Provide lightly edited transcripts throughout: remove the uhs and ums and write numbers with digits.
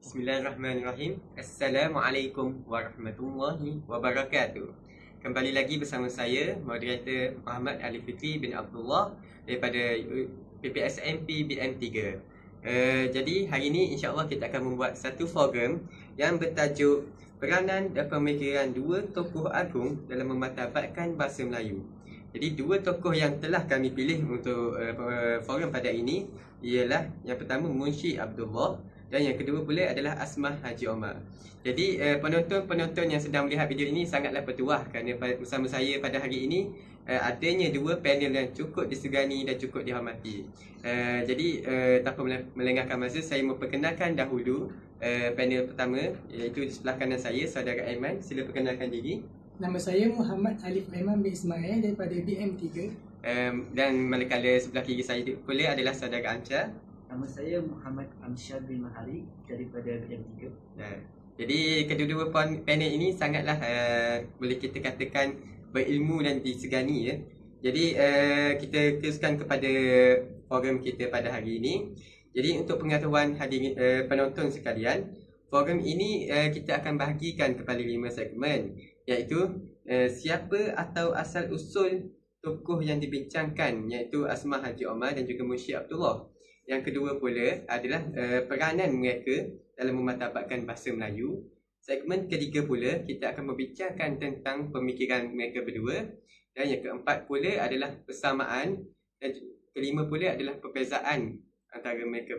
Bismillahirrahmanirrahim. Assalamualaikum warahmatullahi wabarakatuh. Kembali lagi bersama saya, moderator Muhammad Ali Fikri bin Abdullah daripada PPSMP BM3. Jadi hari ini insya-Allah kita akan membuat satu program yang bertajuk Peranan dan Pemikiran Dua Tokoh Agung dalam Memartabatkan Bahasa Melayu. Jadi dua tokoh yang telah kami pilih untuk forum pada ini ialah yang pertama Munshi Abdullah dan yang kedua pula adalah Asmah Haji Omar. Jadi penonton-penonton yang sedang melihat video ini sangatlah bertuah kerana bersama saya pada hari ini adanya dua panel yang cukup disegani dan cukup dihormati. Jadi tanpa melengahkan masa, saya memperkenalkan dahulu panel pertama, iaitu di sebelah kanan saya saudara Aiman. Sila perkenalkan diri. Nama saya Muhammad Alif Aiman bin Ismail daripada BM3. Dan manakala sebelah kiri saya pula adalah saudara Amsyar. Nama saya Muhammad Amsyar bin Mahari daripada BM3. Jadi kedua-dua panel ini sangatlah boleh kita katakan berilmu dan disegani ya. Jadi kita teruskan kepada program kita pada hari ini. Jadi untuk pengetahuan hadirin penonton sekalian, program ini kita akan bahagikan kepada 5 segmen, iaitu siapa atau asal usul tokoh yang dibincangkan, iaitu Asmah Haji Omar dan juga Munshi Abdullah. Yang kedua pula adalah peranan mereka dalam memartabatkan bahasa Melayu. Segmen ketiga pula kita akan membincangkan tentang pemikiran mereka berdua. Dan yang keempat pula adalah persamaan, dan kelima pula adalah perbezaan antara mereka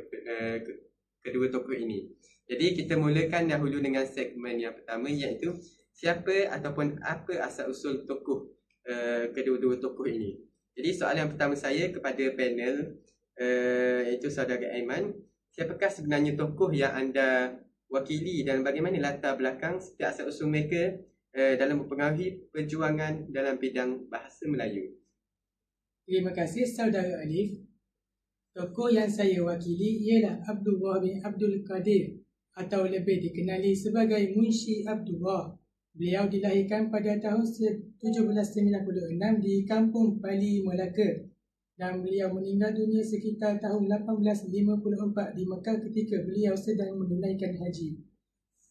kedua tokoh ini. Jadi kita mulakan dahulu dengan segmen yang pertama, iaitu siapa ataupun apa asal usul tokoh kedua-dua tokoh ini. Jadi soalan yang pertama saya kepada panel iaitu saudara Aiman, siapakah sebenarnya tokoh yang anda wakili dan bagaimana latar belakang setiap asal usul mereka dalam mempengaruhi perjuangan dalam bidang bahasa Melayu? Terima kasih saudara Alif. Tokoh yang saya wakili ialah Abdullah bin Abdul Qadir atau lebih dikenali sebagai Munshi Abdullah. Beliau dilahirkan pada tahun 1796 di Kampung Pali, Melaka, dan beliau meninggal dunia sekitar tahun 1854 di Mekah ketika beliau sedang menunaikan haji.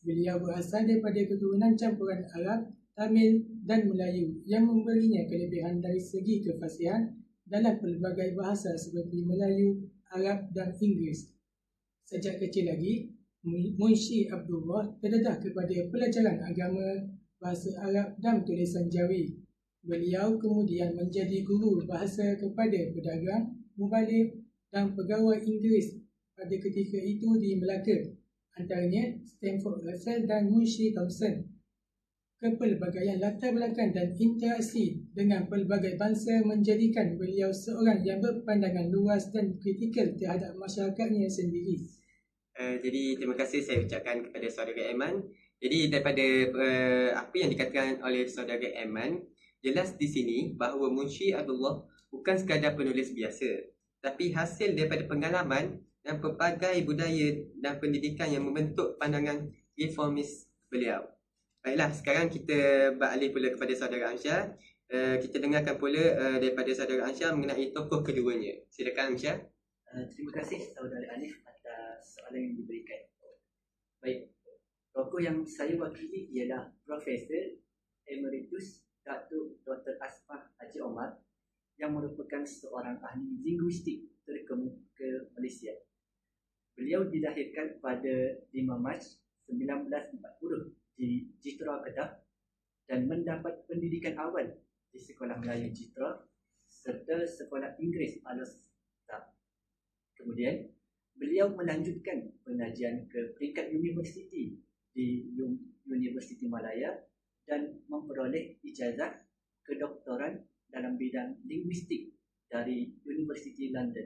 Beliau berasal daripada keturunan campuran Arab, Tamil dan Melayu yang memberinya kelebihan dari segi kefasihan dalam pelbagai bahasa seperti Melayu, Arab dan Inggeris. Sejak kecil lagi, Munshi Abdullah terdedah kepada pelajaran agama, bahasa Arab dan tulisan Jawi. Beliau kemudian menjadi guru bahasa kepada pedagang, mubalik dan pegawai Inggeris pada ketika itu di Melaka, antaranya Stamford Russell dan Munshi Thompson. Kepelbagaian latar belakang dan interaksi dengan pelbagai bangsa menjadikan beliau seorang yang berpandangan luas dan kritikal terhadap masyarakatnya sendiri. Jadi terima kasih saya ucapkan kepada saudara Aiman. Jadi daripada apa yang dikatakan oleh saudara Aiman, jelas di sini bahawa Munshi Abdullah bukan sekadar penulis biasa, tapi hasil daripada pengalaman dan pelbagai budaya dan pendidikan yang membentuk pandangan reformis beliau. Baiklah, sekarang kita beralih pula kepada saudara Amsyar. Kita dengarkan pula daripada saudara Amsyar mengenai tokoh keduanya. Silakan Amsyar. Terima kasih saudara Alif atas soalan yang diberikan. Baik, tokoh yang saya wakili ialah Profesor Emeritus Datuk Dr. Asmah Haji Omar yang merupakan seorang ahli linguistik terkemuka Malaysia. Beliau dilahirkan pada 5 Mac 1940 di Jitra, Kedah dan mendapat pendidikan awal di Sekolah Melayu Jitra serta Sekolah Inggeris Al-Azhar. Kemudian, beliau melanjutkan pengajian ke peringkat universiti di Universiti Malaya dan memperoleh ijazah kedoktoran dalam bidang linguistik dari Universiti London.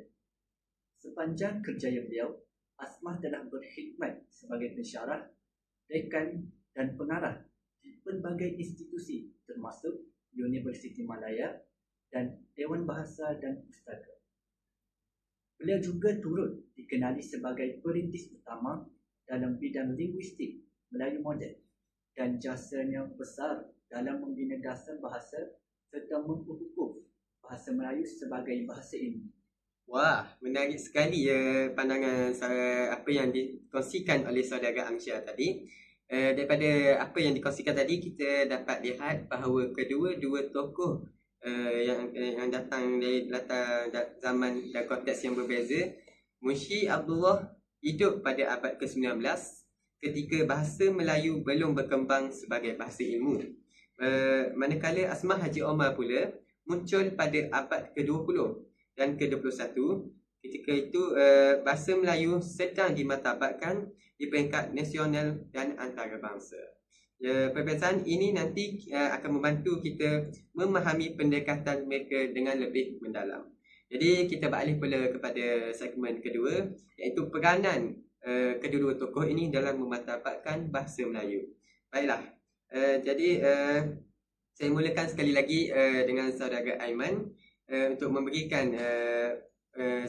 Sepanjang kerjaya beliau, Asmah telah berkhidmat sebagai pensyarah, dekan dan pengarah di pelbagai institusi termasuk Universiti Malaya dan Dewan Bahasa dan Pustaka. Beliau juga turut dikenali sebagai perintis utama dalam bidang linguistik Melayu moden dan jasanya besar dalam membina dasar bahasa serta mengukuh bahasa Melayu sebagai bahasa ilmu. Wah, menarik sekali pandangan apa yang dikongsikan oleh saudara Amsyar tadi. Daripada apa yang dikongsikan tadi, kita dapat lihat bahawa kedua-dua tokoh yang datang dari latar zaman dan konteks yang berbeza. Munshi Abdullah hidup pada abad ke-19 ketika bahasa Melayu belum berkembang sebagai bahasa ilmu. Manakala Asmah Haji Omar pula muncul pada abad ke-20 dan ke-21. Ketika itu bahasa Melayu sedang dimartabatkan di peringkat nasional dan antarabangsa. Perbezaan ini nanti akan membantu kita memahami pendekatan mereka dengan lebih mendalam. Jadi kita beralih pula kepada segmen kedua, iaitu peranan kedua-dua tokoh ini dalam memartabatkan bahasa Melayu. Baiklah, jadi saya mulakan sekali lagi dengan saudara Aiman untuk memberikan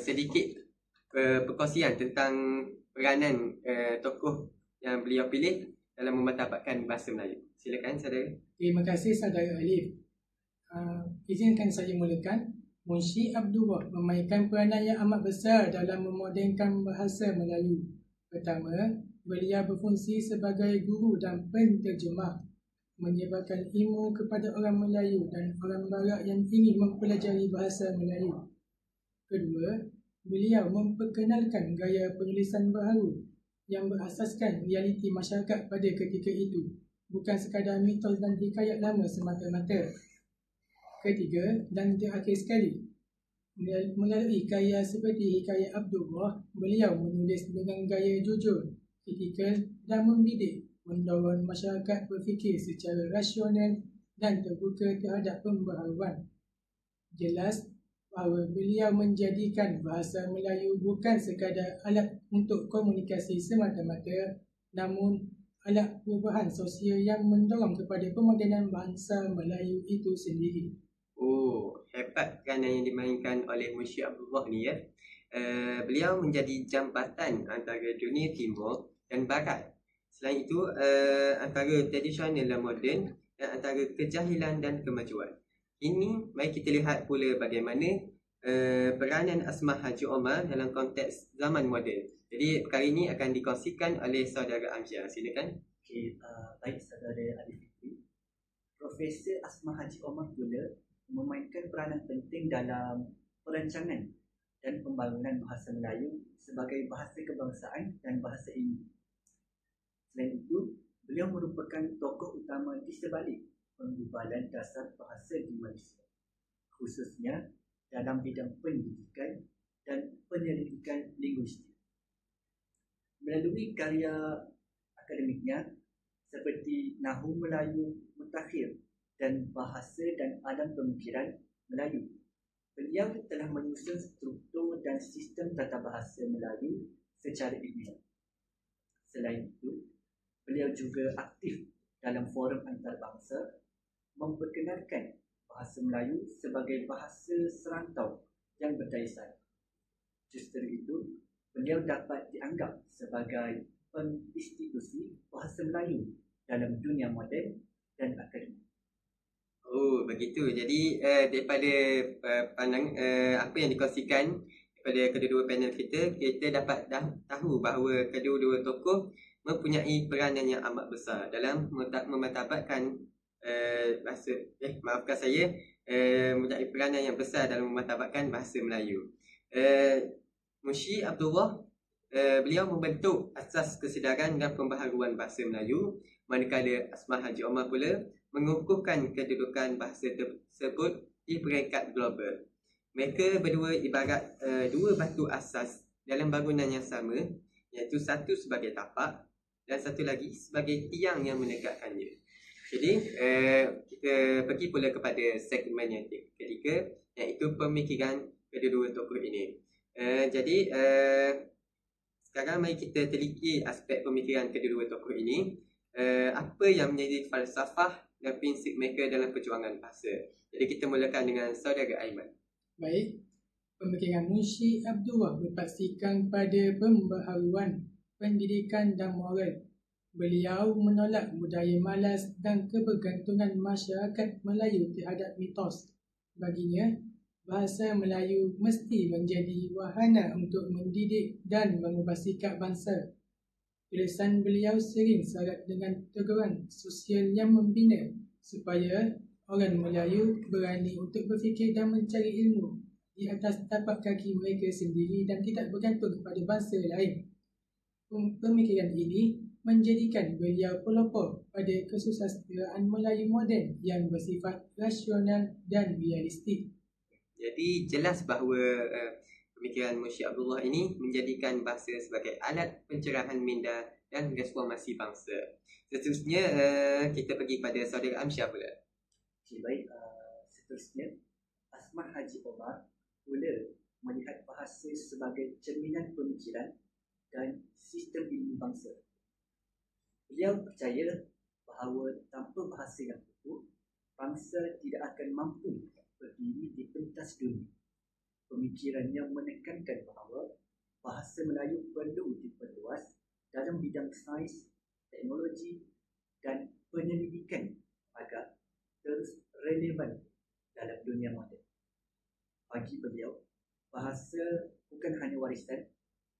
sedikit perkongsian tentang peranan tokoh yang beliau pilih dalam memartabatkan bahasa Melayu. Silakan saudara. Terima kasih saudara Alif. Izinkan saya mulakan. Munshi Abdullah memainkan peranan yang amat besar dalam memodenkan bahasa Melayu. Pertama, beliau berfungsi sebagai guru dan penterjemah, menyebarkan ilmu kepada orang Melayu dan orang Barat yang ingin mempelajari bahasa Melayu. Kedua, beliau memperkenalkan gaya penulisan baharu yang berasaskan realiti masyarakat pada ketika itu, bukan sekadar mitos dan hikayat lama semata-mata. Ketiga dan terakhir sekali, melalui karya seperti Hikayat Abdullah, beliau menulis dengan gaya jujur, kritikal dan membidik, mendorong masyarakat berfikir secara rasional dan terbuka terhadap pembaharuan. Jelas bahawa beliau menjadikan bahasa Melayu bukan sekadar alat untuk komunikasi semata-mata, namun alat perubahan sosial yang mendorong kepada pemodenan bangsa Melayu itu sendiri. Oh, hebat peranan yang dimainkan oleh Munshi Abdullah ni ya. Beliau menjadi jambatan antara dunia timur dan barat. Selain itu, antara tradisional dan moden, dan antara kejahilan dan kemajuan. Ini mari kita lihat pula bagaimana peranan Asmah Haji Omar dalam konteks zaman moden. Jadi perkara ini akan dikongsikan oleh saudara Amsyar. Silakan. Okey, baik saudara Alif Fikri. Profesor Asmah Haji Omar pula memainkan peranan penting dalam perancangan dan pembangunan bahasa Melayu sebagai bahasa kebangsaan dan bahasa ilmu. Selain itu, beliau merupakan tokoh utama di sebalik penggubalan dasar bahasa di Malaysia, khususnya dalam bidang pendidikan dan penyelidikan linguistik. Melalui karya akademiknya seperti Nahu Melayu Mutakhir dan Bahasa dan Alam Pemikiran Melayu, beliau telah menyusun struktur dan sistem tata bahasa Melayu secara ilmiah. Selain itu, beliau juga aktif dalam forum antarabangsa memperkenalkan bahasa Melayu sebagai bahasa serantau yang berdaya saing. Justru itu, beliau dapat dianggap sebagai penginstitusi bahasa Melayu dalam dunia moden dan akademik. Oh, begitu. Jadi daripada apa yang dikongsikan daripada kedua-dua panel kita, kita dapat tahu bahawa kedua-dua tokoh mempunyai peranan yang amat besar dalam memartabatkan mempunyai peranan yang besar dalam memartabatkan bahasa Melayu. Munshi Abdullah beliau membentuk asas kesedaran dan pembaharuan bahasa Melayu, manakala Asmah Haji Omar pula mengukuhkan kedudukan bahasa tersebut di peringkat global. Mereka berdua ibarat dua batu asas dalam bangunan yang sama, iaitu satu sebagai tapak dan satu lagi sebagai tiang yang menegakkannya. Jadi kita pergi pula kepada segmen yang ketiga, iaitu pemikiran kedua-dua tokoh ini. Jadi sekarang mari kita teliti aspek pemikiran kedua-dua tokoh ini. Apa yang menjadi falsafah dan prinsip mereka dalam perjuangan bahasa. Jadi kita mulakan dengan saudara Aiman. Baik, pemikiran Munshi Abdullah berpaksikan pada pembaharuan pendidikan dan moral. Beliau menolak budaya malas dan kebergantungan masyarakat Melayu terhadap mitos. Baginya, bahasa Melayu mesti menjadi wahana untuk mendidik dan mengubah sikap bangsa. Tulisan beliau sering syarat dengan teguran sosial yang membina supaya orang Melayu berani untuk berfikir dan mencari ilmu di atas tapak kaki mereka sendiri dan tidak bergantung kepada bangsa lain. Pemikiran ini menjadikan beliau pelopor pada kesusastraan Melayu moden yang bersifat rasional dan realistik. Jadi jelas bahawa pemikiran Munshi Abdullah ini menjadikan bahasa sebagai alat pencerahan minda dan reformasi bangsa. Seterusnya kita pergi pada saudara Amsyah pula. Okay, baik. Seterusnya, Asmah Haji Omar pula melihat bahasa sebagai cerminan pemikiran dan sistem ilmu bangsa. Beliau percaya bahawa tanpa bahasa yang utuh, bangsa tidak akan mampu berdiri di pentas dunia. Pemikirannya menekankan bahawa bahasa Melayu perlu diperluas dalam bidang sains, teknologi dan penyelidikan agar terus relevan dalam dunia moden. Bagi beliau, bahasa bukan hanya warisan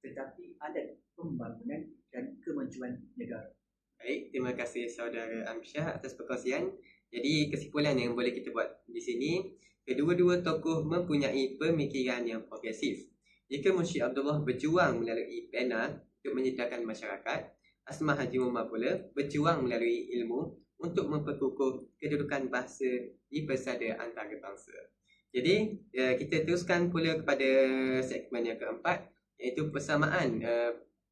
tetapi alat pembangunan dan kemajuan negara. Baik, terima kasih saudara Amsyah atas perkongsian. Jadi kesimpulan yang boleh kita buat di sini, kedua-dua tokoh mempunyai pemikiran yang progresif. Jika Munshi Abdullah berjuang melalui pena untuk menyediakan masyarakat, Asmah Haji Omar pula berjuang melalui ilmu untuk memperkukuh kedudukan bahasa di persada antarabangsa. Jadi kita teruskan pula kepada segmen yang keempat, iaitu persamaan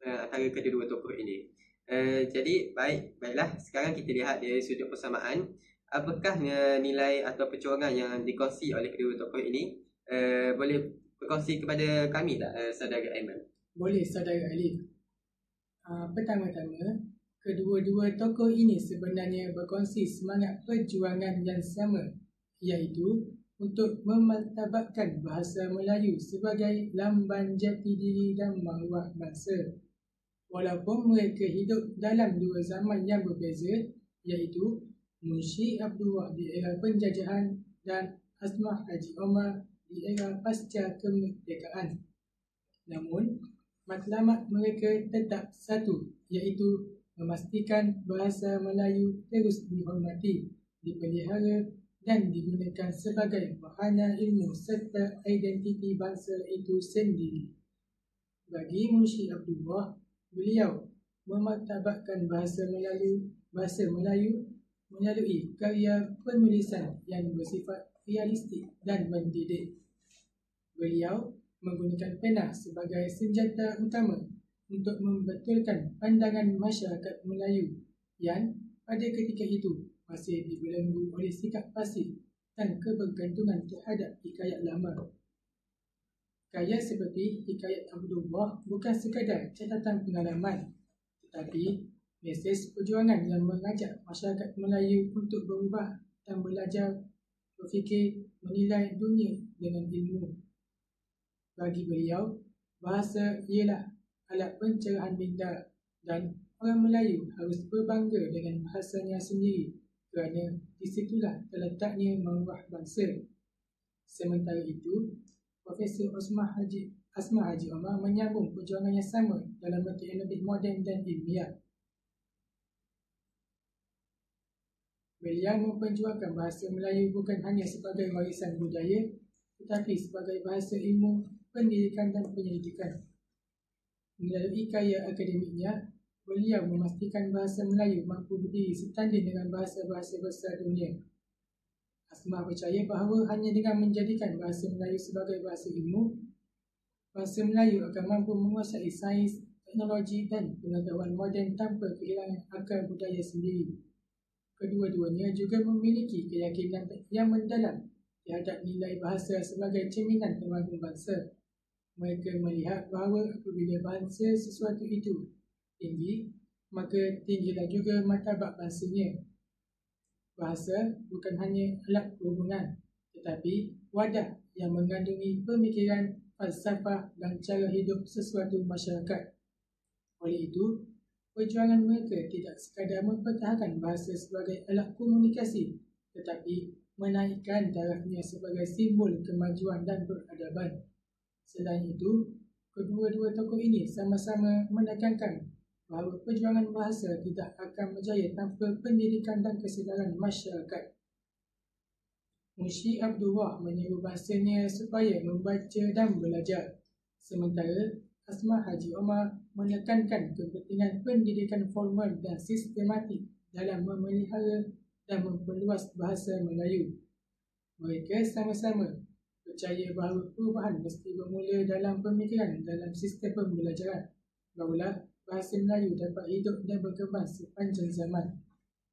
antara kedua-dua tokoh ini. Jadi baiklah, sekarang kita lihat dari sudut persamaan. Apakah nilai atau perjuangan yang dikongsi oleh kedua tokoh ini? Boleh berkongsi kepada kami tak, saudara Aiman? Boleh, saudara Alif. Pertama-tama, kedua-dua tokoh ini sebenarnya berkongsi semangat perjuangan yang sama, iaitu untuk memartabatkan bahasa Melayu sebagai lambang jati diri dan maruah bangsa. Walaupun mereka hidup dalam dua zaman yang berbeza, iaitu Munshi Abdullah di era penjajahan dan Asmah Haji Omar di era pasca kemerdekaan. Namun, matlamat mereka tetap satu, iaitu memastikan bahasa Melayu terus dihormati, dipelihara dan digunakan sebagai wahana ilmu serta identiti bangsa itu sendiri. Bagi Munshi Abdullah, beliau memartabatkan bahasa Melayu melalui karya penulisan yang bersifat realistik dan mendidik. Beliau menggunakan pena sebagai senjata utama untuk membetulkan pandangan masyarakat Melayu yang pada ketika itu masih dibelenggu oleh sikap pasif dan kebergantungan terhadap hikayat lama. Karya seperti Hikayat Abdullah bukan sekadar catatan pengalaman, tetapi mesej perjuangan yang mengajak masyarakat Melayu untuk berubah dan belajar, berfikir, menilai dunia dengan ilmu. Bagi beliau, bahasa ialah alat pencerahan minda dan orang Melayu harus berbangga dengan bahasanya sendiri kerana di situlah terletaknya maruah bangsa. Sementara itu, Profesor Asmah Haji Omar menyambung perjuangan yang sama dalam bentuk yang lebih moden dan ilmiah. Beliau memperjuangkan bahasa Melayu bukan hanya sebagai warisan budaya, tetapi sebagai bahasa ilmu, pendidikan dan penyelidikan. Melalui karya akademiknya, beliau memastikan bahasa Melayu mampu berdiri setanding dengan bahasa-bahasa besar dunia. Asmah percaya bahawa hanya dengan menjadikan bahasa Melayu sebagai bahasa ilmu, bahasa Melayu akan mampu menguasai sains, teknologi dan pengetahuan moden tanpa kehilangan akar budaya sendiri. Kedua-duanya juga memiliki keyakinan yang mendalam terhadap nilai bahasa sebagai cerminan pembangun bangsa. Mereka melihat bahawa apabila bangsa sesuatu itu tinggi, maka tinggilah juga martabat bangsanya. Bahasa bukan hanya alat perhubungan, tetapi wadah yang mengandungi pemikiran, falsafah dan cara hidup sesuatu masyarakat. Oleh itu, perjuangan mereka tidak sekadar mempertahankan bahasa sebagai alat komunikasi, tetapi menaikkan tarafnya sebagai simbol kemajuan dan peradaban. Selain itu, kedua-dua tokoh ini sama-sama menekankan bahawa perjuangan bahasa tidak akan berjaya tanpa pendidikan dan kesedaran masyarakat. Munshi Abdullah menyeru bangsanya supaya membaca dan belajar, sementara Asmah Haji Omar menekankan kepentingan pendidikan formal dan sistematik dalam memelihara dan memperluas bahasa Melayu. Mereka sama-sama percaya bahawa perubahan mesti bermula dalam pemikiran dalam sistem pembelajaran, barulah bahasa Melayu dapat hidup dan berkembang sepanjang zaman.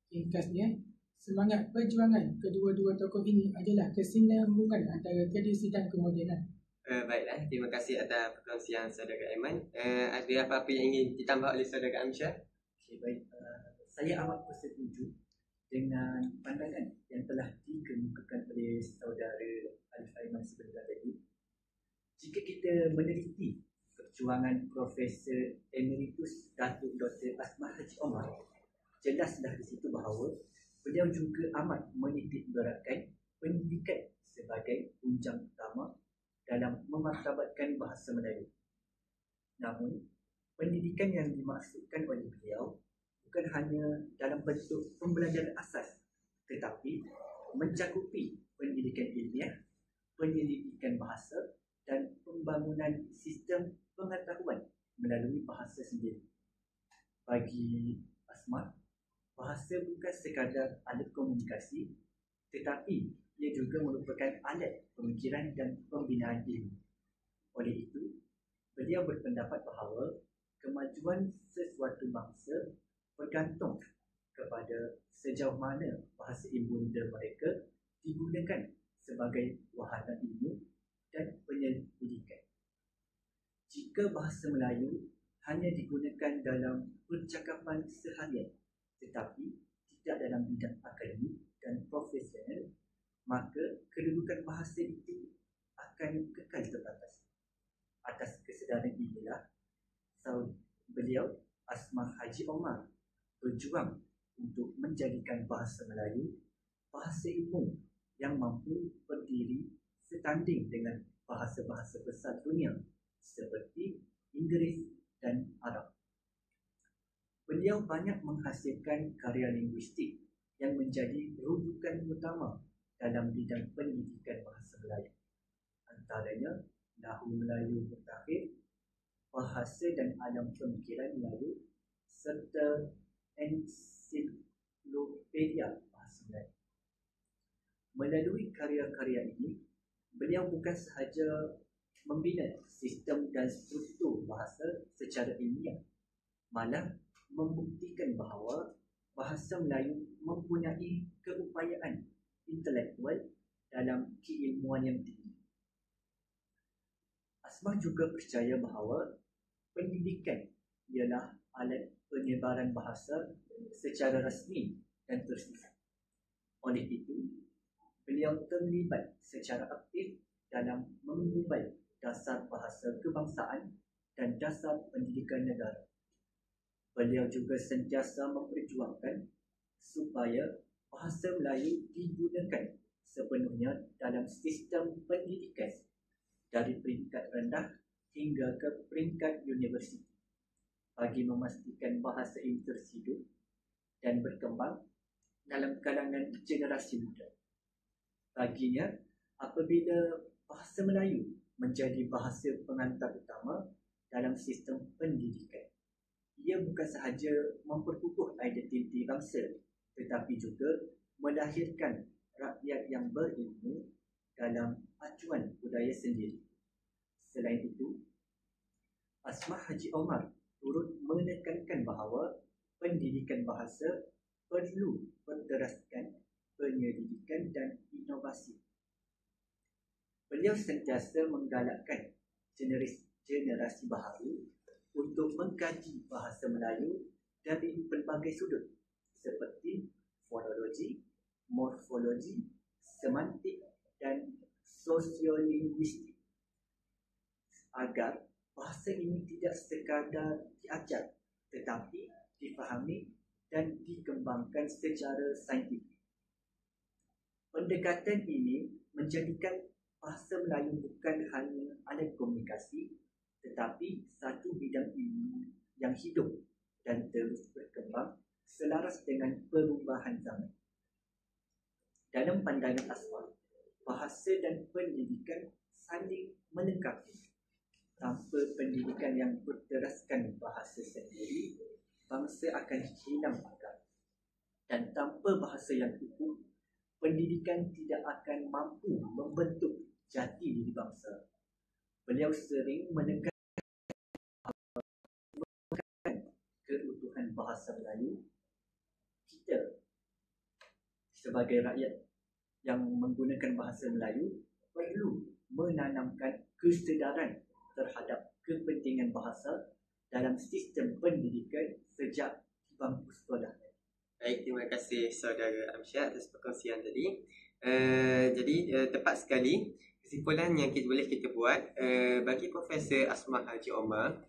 Ringkasnya, semangat perjuangan kedua-dua tokoh ini adalah kesinambungan antara tradisi dan kemodenan. Baiklah, terima kasih atas perkongsian saudara Aiman. Ada apa-apa yang ingin ditambah oleh saudara Amsyar? Okay, baik. Saya amat bersetuju dengan pandangan yang telah dikemukakan oleh saudara Alif Aiman sebentar tadi. Jika kita meneliti perjuangan Profesor Emeritus Datuk Dr. Asmah Haji Omar, jelaslah di situ bahawa beliau juga amat menitik beratkan pendidikan sebagai punjang utama dalam memartabatkan bahasa Melayu. Namun, pendidikan yang dimaksudkan oleh beliau bukan hanya dalam bentuk pembelajaran asas, tetapi mencakupi pendidikan ilmiah, pendidikan bahasa dan pembangunan sistem pengetahuan melalui bahasa sendiri. Bagi Asmah, bahasa bukan sekadar alat komunikasi, tetapi ia juga merupakan alat pemikiran dan pembinaan ilmu. Oleh itu, beliau berpendapat bahawa kemajuan sesuatu bangsa bergantung kepada sejauh mana bahasa ibunda mereka digunakan sebagai wahana ilmu dan penyelidikan. Jika bahasa Melayu hanya digunakan dalam percakapan seharian, tetapi tidak dalam bidang akademik dan profesional, maka kedudukan bahasa itu akan kekal terbatas. Atas kesedaran inilah, beliau Asmah Haji Omar berjuang untuk menjadikan bahasa Melayu bahasa ilmu yang mampu berdiri setanding dengan bahasa-bahasa besar dunia seperti Inggeris dan Arab. Beliau banyak menghasilkan karya linguistik yang menjadi rujukan utama dalam bidang pendidikan bahasa Melayu. Antaranya Nahu Melayu Mutakhir, Bahasa dan Alam Pemikiran Melayu, serta Ensiklopedia Bahasa Melayu. Melalui karya-karya ini, beliau bukan sahaja membina sistem dan struktur bahasa secara ilmiah, malah membuktikan bahawa bahasa Melayu mempunyai keupayaan intelektual dalam keilmuan yang tinggi. Asmah juga percaya bahawa pendidikan ialah alat penyebaran bahasa secara rasmi dan tersusun. Oleh itu, beliau terlibat secara aktif dalam mengubah dasar bahasa kebangsaan dan dasar pendidikan negara. Beliau juga sentiasa memperjuangkan supaya bahasa Melayu digunakan sepenuhnya dalam sistem pendidikan dari peringkat rendah hingga ke peringkat universiti bagi memastikan bahasa ini terus hidup dan berkembang dalam kalangan generasi muda. Baginya, apabila bahasa Melayu menjadi bahasa pengantar utama dalam sistem pendidikan, ia bukan sahaja memperkukuh identiti bangsa, tetapi juga melahirkan rakyat yang berilmu dalam acuan budaya sendiri. Selain itu, Asmah Haji Omar turut menekankan bahawa pendidikan bahasa perlu berteraskan penyelidikan dan inovasi. Beliau sentiasa menggalakkan generasi baharu untuk mengkaji bahasa Melayu dari pelbagai sudut seperti fonologi, morfologi, semantik dan sosiolinguistik, agar bahasa ini tidak sekadar diajar tetapi difahami dan dikembangkan secara saintifik. Pendekatan ini menjadikan bahasa Melayu bukan hanya alat komunikasi tetapi satu bidang ilmu yang hidup dan terus berkembang selaras dengan perubahan zaman. Dalam pandangan Asma, bahasa dan pendidikan saling melengkapi. Tanpa pendidikan yang berteraskan bahasa sendiri, bangsa akan hilang akal. Dan tanpa bahasa yang utuh, pendidikan tidak akan mampu membentuk jati diri bangsa. Beliau sering menekankan keutuhan bahasa Melayu. Kita sebagai rakyat yang menggunakan bahasa Melayu perlu menanamkan kesedaran terhadap kepentingan bahasa dalam sistem pendidikan sejak di bangku sekolah. Baik, terima kasih Saudara Amsyad atas perkongsian tadi. Tepat sekali kesimpulan yang boleh kita buat bagi Profesor Asmah Haji Omar,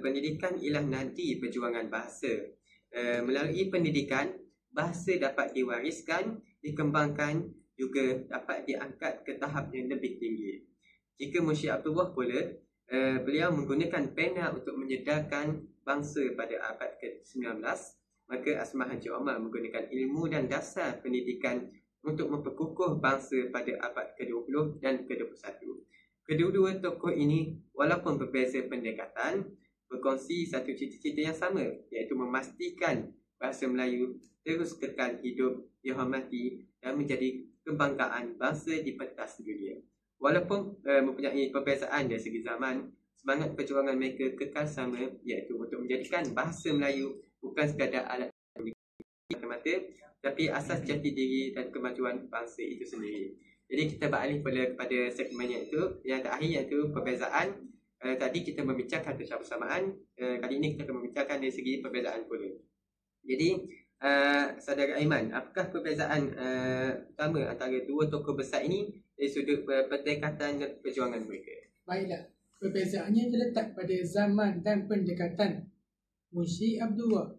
pendidikan ialah nadi perjuangan bahasa. Melalui pendidikan, bahasa dapat diwariskan, dikembangkan, juga dapat diangkat ke tahap yang lebih tinggi. Jika Munshi Abdullah pula, beliau menggunakan pena untuk menyedarkan bangsa pada abad ke-19, maka Asmah Haji Omar menggunakan ilmu dan dasar pendidikan untuk memperkukuh bangsa pada abad ke-20 dan ke-21. Kedua-dua tokoh ini walaupun berbeza pendekatan, berkongsi satu cita-cita yang sama, iaitu memastikan bahasa Melayu terus kekal hidup, dihormati dan menjadi kebanggaan bangsa di pentas dunia. Walaupun mempunyai perbezaan dari segi zaman, semangat perjuangan mereka kekal sama, iaitu untuk menjadikan bahasa Melayu bukan sekadar alat mata, tapi asas jati diri dan kemajuan bangsa itu sendiri. Jadi kita beralih kepada segmen yang terakhir, iaitu perbezaan. Tadi kita membincangkan tentang persamaan, kali ini kita akan membincangkan dari segi perbezaan pula. Jadi Saudara Aiman, apakah perbezaan utama antara dua tokoh besar ini dari sudut pendekatan dan perjuangan mereka? Baiklah, perbezaannya terletak pada zaman dan pendekatan. Munshi Abdullah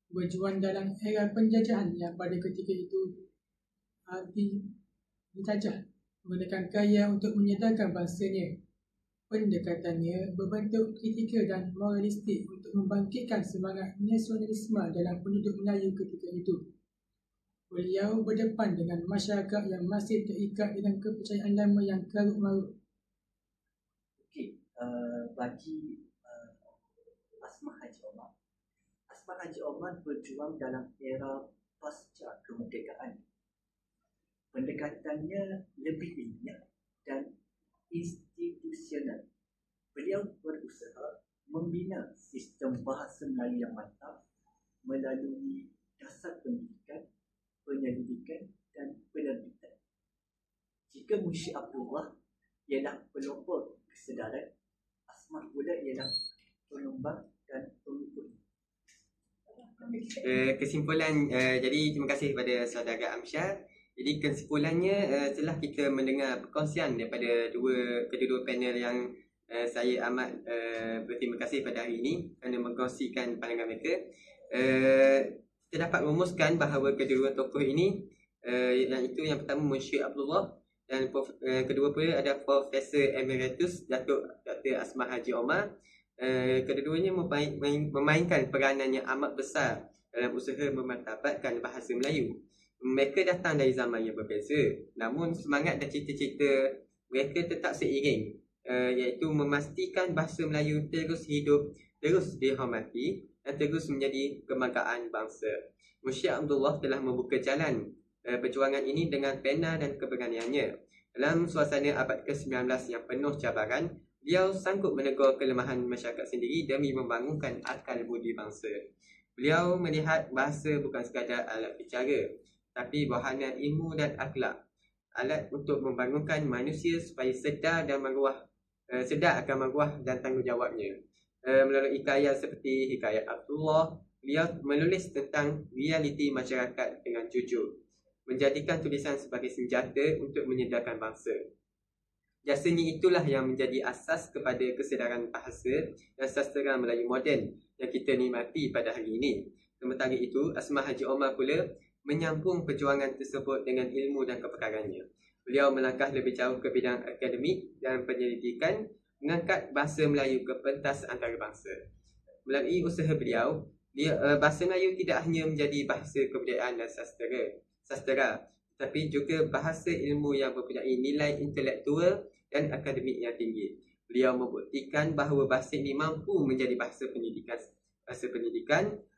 berjuang dalam era penjajahan yang pada ketika itu dijajah, menggunakan karya untuk menyedarkan bangsanya. Pendekatannya berbentuk kritikal dan moralistik untuk membangkitkan semangat nasionalisme dalam penduduk Melayu ketika itu. Beliau berdepan dengan masyarakat yang masih terikat dengan kepercayaan lama yang karut-marut. Bagi Asmah Haji Omar, Asmah Haji Omar berjuang dalam era pasca kemerdekaan. Pendekatannya lebih ilmiah dan institusional. Beliau berusaha membina sistem bahasa Melayu yang mantap melalui dasar pendidikan, penyelidikan dan penerbitan. Jika Munshi Abdullah ialah pelopor kesedaran, Asmah pula ialah penumbang dan pengukur. Kesimpulan, jadi terima kasih kepada Saudara Amsyad. Jadi kesimpulannya, setelah kita mendengar perkongsian daripada kedua-dua panel yang saya amat berterima kasih pada hari ini kerana mengkongsikan pandangan mereka, kita dapat merumuskan bahawa kedua tokoh ini, yang pertama Munshi Abdullah dan kedua pula ada Profesor Emeritus Datuk Dr. Asmah Haji Omar. Kedua-duanya memainkan peranan yang amat besar dalam usaha memartabatkan bahasa Melayu. Mereka datang dari zaman yang berbeza, namun semangat dan cita-cita mereka tetap seiring, iaitu memastikan bahasa Melayu terus hidup, terus dihormati dan terus menjadi kebanggaan bangsa. Munshi Abdullah telah membuka jalan perjuangan ini dengan pena dan keberaniannya. Dalam suasana abad ke-19 yang penuh cabaran, beliau sanggup menegur kelemahan masyarakat sendiri demi membangunkan akal budi bangsa. Beliau melihat bahasa bukan sekadar alat bicara, tapi wahana ilmu dan akhlak, alat untuk membangunkan manusia supaya sedar akan maruah dan tanggungjawabnya. Melalui karya seperti Hikayat Abdullah, beliau menulis tentang realiti masyarakat dengan jujur, menjadikan tulisan sebagai senjata untuk menyedarkan bangsa. Jasanya itulah yang menjadi asas kepada kesedaran bahasa dan sastera Melayu moden yang kita nikmati pada hari ini. Sementara itu, Asmah Haji Omar pula menyambung perjuangan tersebut dengan ilmu dan keperkarannya. Beliau melangkah lebih jauh ke bidang akademik dan penyelidikan, mengangkat bahasa Melayu ke pentas antarabangsa. Melalui usaha beliau, bahasa Melayu tidak hanya menjadi bahasa kebudayaan dan sastera, tetapi juga bahasa ilmu yang mempunyai nilai intelektual dan akademik yang tinggi. Beliau membuktikan bahawa bahasa ini mampu menjadi bahasa pendidikan,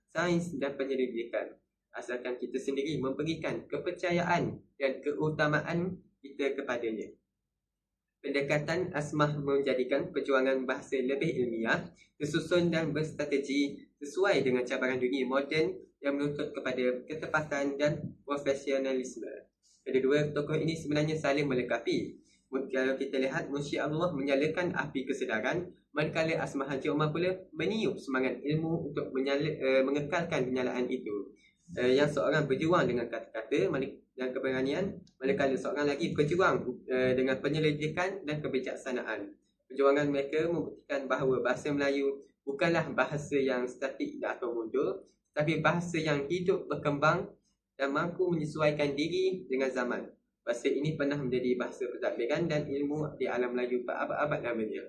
sains dan penyelidikan, asalkan kita sendiri memberikan kepercayaan dan keutamaan kita kepadanya. Pendekatan Asmah menjadikan perjuangan bahasa lebih ilmiah, tersusun dan berstrategi sesuai dengan cabaran dunia moden yang menuntut kepada ketepatan dan profesionalisme. Kedua tokoh ini sebenarnya saling melengkapi. Kalau kita lihat, Munshi Abdullah menyalakan api kesedaran, manakala Asmah Haji Omar pula meniup semangat ilmu untuk mengekalkan penyalaan itu. Yang seorang berjuang dengan kata-kata dan keberanian, manakala seorang lagi berjuang dengan penyelidikan dan kebijaksanaan. Perjuangan mereka membuktikan bahawa bahasa Melayu bukanlah bahasa yang statik atau mundur, tapi bahasa yang hidup, berkembang dan mampu menyesuaikan diri dengan zaman. Bahasa ini pernah menjadi bahasa pentadbiran dan ilmu di alam Melayu berabad-abad lamanya.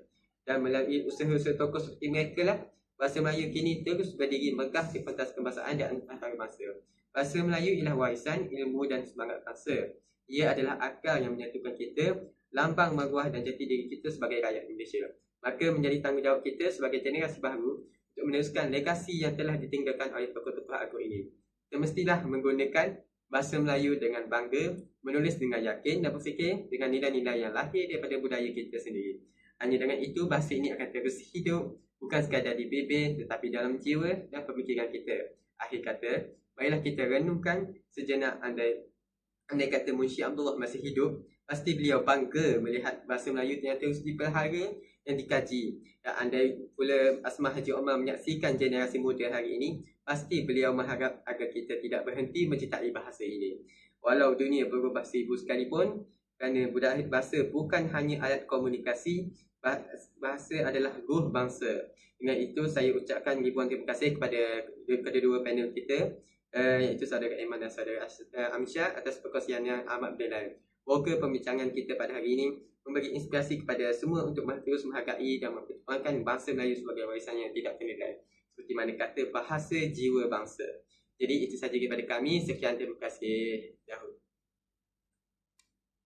Dan melalui usaha-usaha tokoh seperti mereka lah, bahasa Melayu kini terus berdiri megah di pentas kebahasaan dan antarabangsa. Bahasa Melayu ialah warisan ilmu dan semangat bangsa. Ia adalah akal yang menyatukan kita, lambang maruah dan jati diri kita sebagai rakyat Malaysia. Maka menjadi tanggungjawab kita sebagai generasi baru untuk meneruskan legasi yang telah ditinggalkan oleh tokoh-tokoh agung ini. Kita mestilah menggunakan bahasa Melayu dengan bangga, menulis dengan yakin dan berfikir dengan nilai-nilai yang lahir daripada budaya kita sendiri. Hanya dengan itu bahasa ini akan terus hidup, bukan sekadar di bibir tetapi dalam jiwa dan pemikiran kita. Akhir kata, marilah kita renungkan sejenak, andai kata Munshi Abdullah masih hidup, pasti beliau bangga melihat bahasa Melayu yang terus dipelihara dan dikaji. Dan andai pula Asmah Haji Omar menyaksikan generasi muda hari ini, pasti beliau mengharap agar kita tidak berhenti mencintai bahasa ini. Walau dunia berubah seribu sekalipun, kerana budaya bahasa bukan hanya alat komunikasi, bahasa adalah ruh bangsa. Dengan itu saya ucapkan ribuan terima kasih kepada kedua panel kita, iaitu saudara Aiman dan saudara Amsyad atas perkongsian yang amat bernilai. Moga pembincangan kita pada hari ini memberi inspirasi kepada semua untuk terus menghargai dan mempertahankan bahasa Melayu sebagai warisan yang tidak ternilai. Seperti mana kata, bahasa jiwa bangsa. Jadi itu sahaja daripada kami. Sekian, terima kasih. Dahulu.